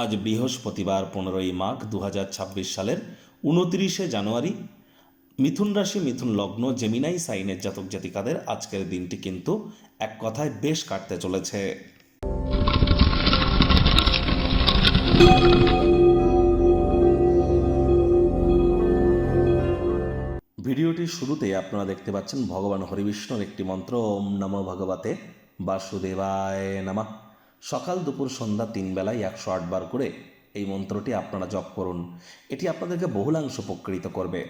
আজ বৃহস্পতিবার 15ই মাঘ 2026 সালের 29শে জানুয়ারি। মিথুন রাশি, মিথুন লগ্ন, জেমিনাই সাইনের জাতক জাতিকাদের আজকের দিনটি কিন্তু এক কথায় বেশ কাটতে চলেছে। ভিডিওটির শুরুতেই আপনারা দেখতে পাচ্ছেন ভগবান হরিবিষ্ণুর একটি মন্ত্র, ওম নমো ভগবতে বাসুদেবায় নমঃ। সকাল দুপুর সন্ধ্যা 3 বেলায় 108 বার করে এই মন্ত্রটি আপনারা জপ করুন। এটি আপনাদেরকে বহুলাংশ উপকৃত করবে।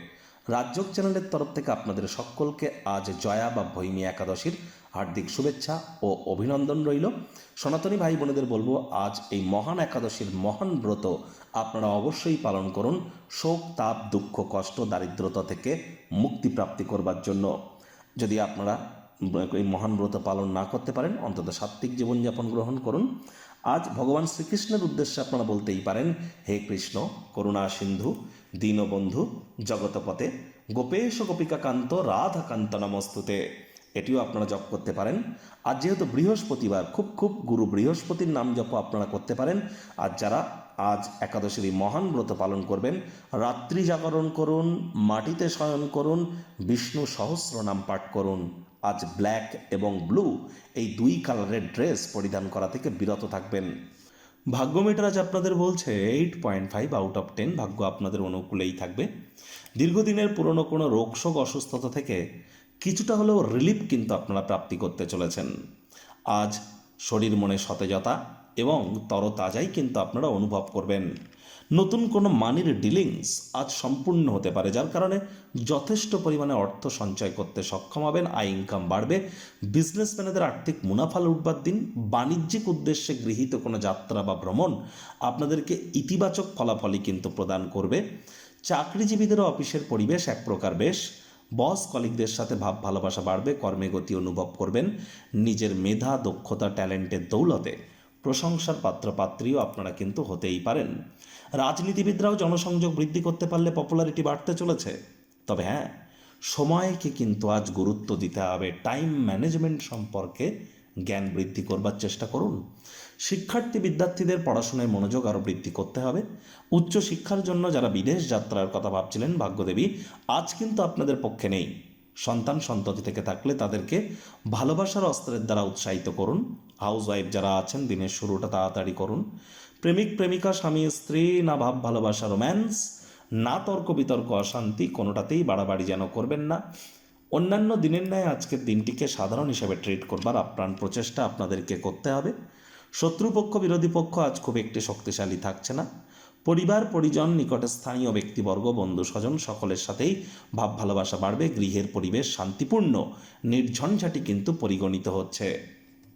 রাজযোগ চ্যানেলের তরফ থেকে আপনাদের সকলকে আজ জয়া বা ভৈমী একাদশীর হার্দিক শুভেচ্ছা ও অভিনন্দন রইল। সনাতনী ভাই বোনেদের বলবো, আজ এই মহান একাদশীর মহান ব্রত আপনারা অবশ্যই পালন করুন, শোক, তাপ, দুঃখ, কষ্ট, দারিদ্রতা থেকে মুক্তি প্রাপ্তি করবার জন্য। যদি আপনারা এই মহান ব্রত পালন না করতে পারেন, অন্তত সাত্ত্বিক জীবনযাপন গ্রহণ করুন। আজ ভগবান শ্রীকৃষ্ণের উদ্দেশ্যে আপনারা বলতেই পারেন, হে কৃষ্ণ, করুণা সিন্ধু, দীনবন্ধু, জগতপতে, গোপেশ গোপিকা কান্ত, রাধাকান্ত নমস্তুতে। এটিও আপনারা জপ করতে পারেন। আর যেহেতু বৃহস্পতিবার, খুব গুরু বৃহস্পতির নাম জপ আপনারা করতে পারেন। আর যারা আজ একাদশীর এই মহান ব্রত পালন করবেন, রাত্রি জাগরণ করুন, মাটিতে শয়ন করুন, বিষ্ণু সহস্র নাম পাঠ করুন। আজ ব্ল্যাক এবং ব্লু এই দুই কালারের ড্রেস পরিধান করা থেকে বিরত থাকবেন। ভাগ্য মিটার আজ আপনাদের বলছে 8.5 আউট অফ 10। ভাগ্য আপনাদের অনুকূলেই থাকবে। দীর্ঘদিনের পুরনো কোনো রোগশোক, অসুস্থতা থেকে কিছুটা হলেও রিলিফ কিন্তু আপনারা প্রাপ্তি করতে চলেছেন। আজ শরীর মনে সতেজতা এবং তরতাজাই কিন্তু আপনারা অনুভব করবেন। নতুন কোনো মানির ডিলিংস আজ সম্পূর্ণ হতে পারে, যার কারণে যথেষ্ট পরিমাণে অর্থ সঞ্চয় করতে সক্ষম হবেন। আয় ইনকাম বাড়বে। বিজনেসম্যানেদের আর্থিক মুনাফা লুটবার দিন। বাণিজ্যিক উদ্দেশ্যে গৃহীত কোনো যাত্রা বা ভ্রমণ আপনাদেরকে ইতিবাচক ফলাফলই কিন্তু প্রদান করবে। চাকরিজীবীদেরও অফিসের পরিবেশ এক প্রকার বেশ। বস কলিগদের সাথে ভাব ভালোবাসা বাড়বে। কর্মে গতি অনুভব করবেন। নিজের মেধা, দক্ষতা, ট্যালেন্টের দৌলতে প্রশংসার পাত্রপাত্রীও আপনারা কিন্তু হতেই পারেন। রাজনীতিবিদরাও জনসংযোগ বৃদ্ধি করতে পারলে পপুলারিটি বাড়তে চলেছে। তবে হ্যাঁ, সময়কে কিন্তু আজ গুরুত্ব দিতে হবে। টাইম ম্যানেজমেন্ট সম্পর্কে জ্ঞান বৃদ্ধি করবার চেষ্টা করুন। বিদ্যার্থীদের পড়াশোনায় মনোযোগ আরও বৃদ্ধি করতে হবে। উচ্চ শিক্ষার জন্য যারা বিদেশ যাত্রার কথা ভাবছিলেন, ভাগ্যদেবী আজ কিন্তু আপনাদের পক্ষে নেই। সন্তান সন্ততি থেকে থাকলে তাদেরকে ভালোবাসার অস্ত্রের দ্বারা উৎসাহিত করুন। হাউসওয়াইফ যারা আছেন, দিনের শুরুটা তাড়াতাড়ি করুন। প্রেমিক প্রেমিকা, স্বামী স্ত্রী, না ভাব ভালোবাসা রোম্যান্স, না তর্ক বিতর্ক অশান্তি, কোনোটাতেই বাড়াবাড়ি যেন করবেন না। অন্যান্য দিনের ন্যায় আজকের দিনটিকে সাধারণ হিসেবে ট্রিট করবার আপ্রাণ প্রচেষ্টা আপনাদেরকে করতে হবে। শত্রুপক্ষ, বিরোধী পক্ষ আজ খুব একটি শক্তিশালী থাকছে না। পরিবার পরিজন, নিকটে স্থানীয় ব্যক্তিবর্গ, বন্ধু স্বজন সকলের সাথেই ভাব ভালোবাসা বাড়বে। গৃহের পরিবেশ শান্তিপূর্ণ, নির্ঝঞ্ঝাটি কিন্তু পরিগণিত হচ্ছে।